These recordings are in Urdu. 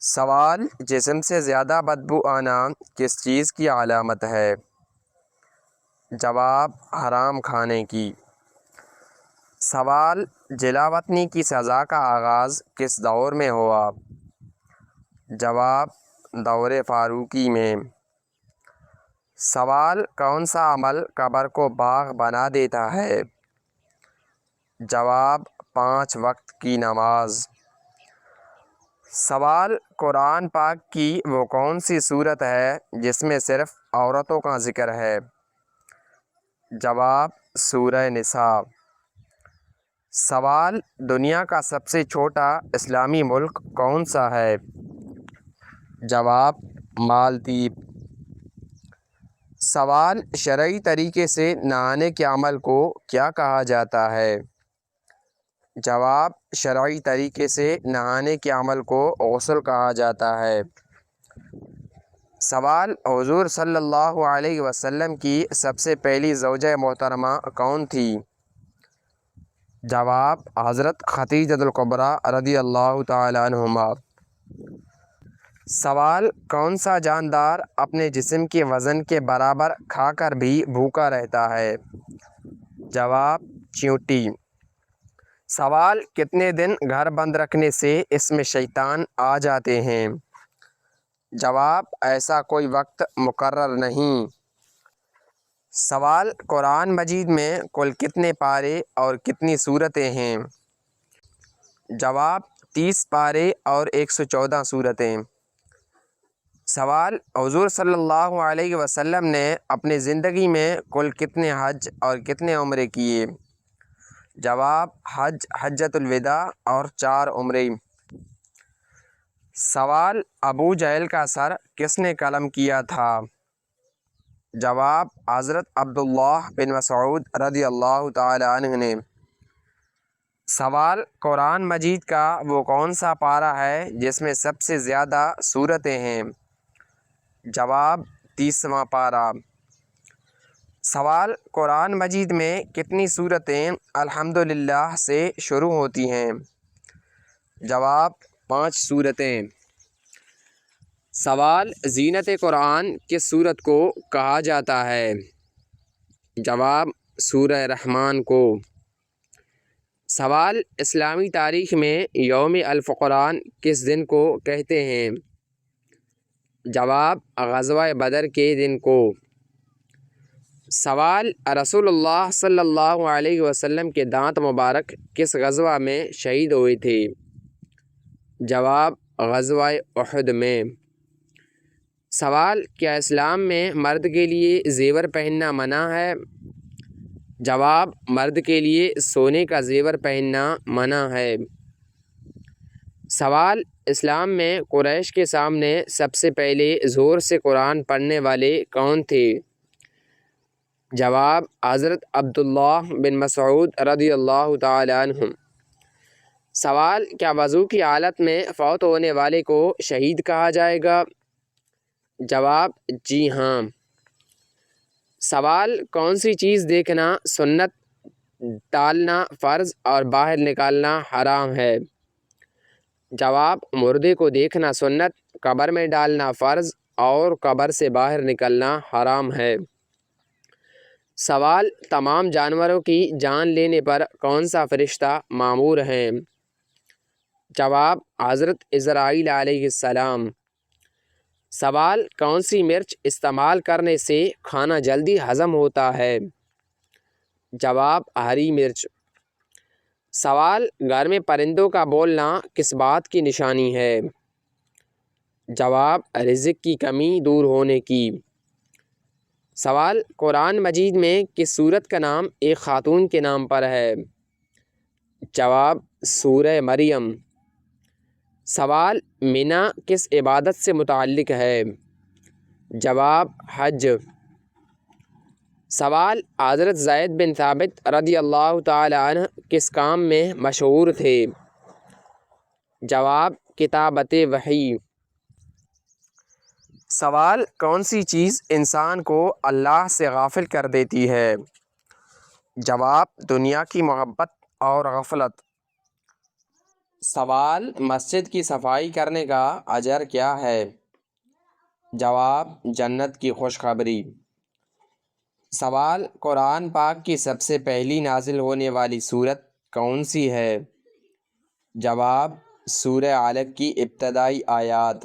سوال: جسم سے زیادہ بدبو آنا کس چیز کی علامت ہے؟ جواب: حرام کھانے کی۔ سوال: جلا وطنی کی سزا کا آغاز کس دور میں ہوا؟ جواب: دور فاروقی میں۔ سوال: کون سا عمل قبر کو باغ بنا دیتا ہے؟ جواب: 5 وقت کی نماز۔ سوال: قرآن پاک کی وہ کون سی سورت ہے جس میں صرف عورتوں کا ذکر ہے؟ جواب: سورہ نساء۔ سوال: دنیا کا سب سے چھوٹا اسلامی ملک کون سا ہے؟ جواب: مالدیپ۔ سوال: شرعی طریقے سے نہانے کے عمل کو کیا کہا جاتا ہے؟ جواب: شرعی طریقے سے نہانے کے عمل کو غسل کہا جاتا ہے۔ سوال: حضور صلی اللہ علیہ وسلم کی سب سے پہلی زوجہ محترمہ کون تھی؟ جواب: حضرت خدیجہ الکبریٰ رضی اللہ تعالی عنہما۔ سوال: کون سا جاندار اپنے جسم کے وزن کے برابر کھا کر بھی بھوکا رہتا ہے؟ جواب: چیونٹی۔ سوال: کتنے دن گھر بند رکھنے سے اس میں شیطان آ جاتے ہیں؟ جواب: ایسا کوئی وقت مقرر نہیں۔ سوال: قرآن مجید میں کل کتنے پارے اور کتنی سورتیں ہیں؟ جواب: 30 پارے اور 114 سورتیں۔ سوال: حضور صلی اللہ علیہ وسلم نے اپنی زندگی میں کل کتنے حج اور کتنے عمرے کیے؟ جواب: حج، حجۃ الوداع اور 4 عمرے۔ سوال: ابو جہل کا سر کس نے قلم کیا تھا؟ جواب: حضرت عبداللہ بن مسعود رضی اللہ تعالی عنہ نے۔ سوال: قرآن مجید کا وہ کون سا پارہ ہے جس میں سب سے زیادہ سورتیں ہیں؟ جواب: 30واں پارہ۔ سوال: قرآن مجید میں کتنی سورتیں الحمدللہ سے شروع ہوتی ہیں؟ جواب: 5 سورتیں۔ سوال: زینت قرآن کس سورت کو کہا جاتا ہے؟ جواب: سورہ رحمان کو۔ سوال: اسلامی تاریخ میں یوم الفرقان کس دن کو کہتے ہیں؟ جواب: غزوہ بدر کے دن کو۔ سوال: رسول اللہ صلی اللہ علیہ وسلم کے دانت مبارک کس غزوہ میں شہید ہوئے تھے؟ جواب: غزوہ احد میں۔ سوال: کیا اسلام میں مرد کے لیے زیور پہننا منع ہے؟ جواب: مرد کے لیے سونے کا زیور پہننا منع ہے۔ سوال: اسلام میں قریش کے سامنے سب سے پہلے زور سے قرآن پڑھنے والے کون تھے؟ جواب: حضرت عبداللہ بن مسعود رضی اللہ تعالی عنہ۔ سوال: کیا وضو کی حالت میں فوت ہونے والے کو شہید کہا جائے گا؟ جواب: جی ہاں۔ سوال: کون سی چیز دیکھنا سنت، ڈالنا فرض اور باہر نکالنا حرام ہے؟ جواب: مردے کو دیکھنا سنت، قبر میں ڈالنا فرض اور قبر سے باہر نکلنا حرام ہے۔ سوال: تمام جانوروں کی جان لینے پر کون سا فرشتہ مامور ہے؟ جواب: حضرت عزرائیل علیہ السلام۔ سوال: کون سی مرچ استعمال کرنے سے کھانا جلدی ہضم ہوتا ہے؟ جواب: ہری مرچ۔ سوال: گھر میں پرندوں کا بولنا کس بات کی نشانی ہے؟ جواب: رزق کی کمی دور ہونے کی۔ سوال: قرآن مجید میں کس سورت کا نام ایک خاتون کے نام پر ہے؟ جواب: سورہ مریم۔ سوال: منی کس عبادت سے متعلق ہے؟ جواب: حج۔ سوال: حضرت زید بن ثابت رضی اللہ تعالی عنہ کس کام میں مشہور تھے؟ جواب: کتابت وحی۔ سوال: کون سی چیز انسان کو اللہ سے غافل کر دیتی ہے؟ جواب: دنیا کی محبت اور غفلت۔ سوال مسجد کی صفائی کرنے کا اجر کیا ہے؟ جواب جنت کی خوشخبری۔ سوال قرآن پاک کی سب سے پہلی نازل ہونے والی سورت کون سی ہے؟ جواب سورہ علق کی ابتدائی آیات۔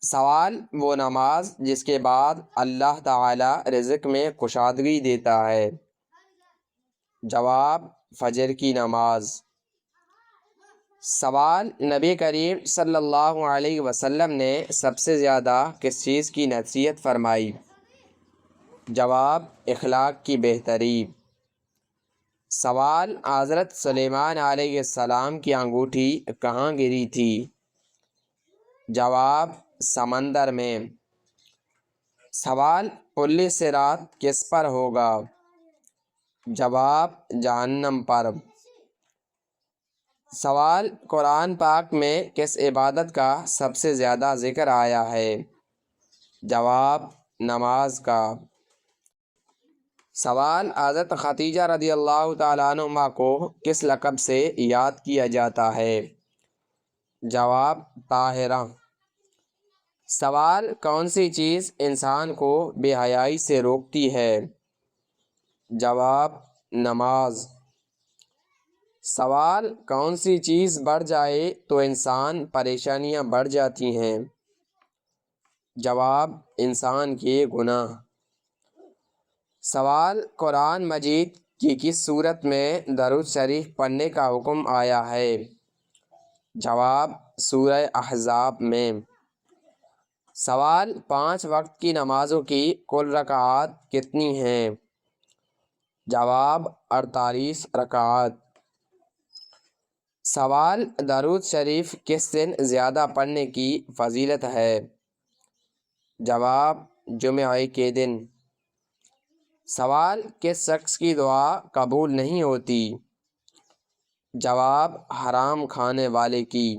سوال وہ نماز جس کے بعد اللہ تعالی رزق میں کشادگی دیتا ہے۔ جواب فجر کی نماز۔ سوال نبی کریم صلی اللہ علیہ وسلم نے سب سے زیادہ کس چیز کی نصیحت فرمائی؟ جواب اخلاق کی بہتری۔ سوال حضرت سلیمان علیہ السلام کی انگوٹھی کہاں گری تھی؟ جواب سمندر میں۔ سوال پل صراط کس پر ہوگا؟ جواب جہنم پر۔ سوال قرآن پاک میں کس عبادت کا سب سے زیادہ ذکر آیا ہے؟ جواب نماز کا۔ سوال حضرت خدیجہ رضی اللہ تعالیٰ عنہا کو کس لقب سے یاد کیا جاتا ہے؟ جواب طاہرہ۔ سوال کون سی چیز انسان کو بے حیائی سے روکتی ہے؟ جواب نماز۔ سوال کون سی چیز بڑھ جائے تو انسان پریشانیاں بڑھ جاتی ہیں؟ جواب انسان کے گناہ۔ سوال قرآن مجید کی کس صورت میں درود شریف پڑھنے کا حکم آیا ہے؟ جواب سورہ احزاب میں۔ سوال 5 وقت کی نمازوں کی کل رکعات کتنی ہیں؟ جواب 48 رکعات۔ سوال درود شریف کس دن زیادہ پڑھنے کی فضیلت ہے؟ جواب جمعہ کے دن۔ سوال کس شخص کی دعا قبول نہیں ہوتی؟ جواب حرام کھانے والے کی۔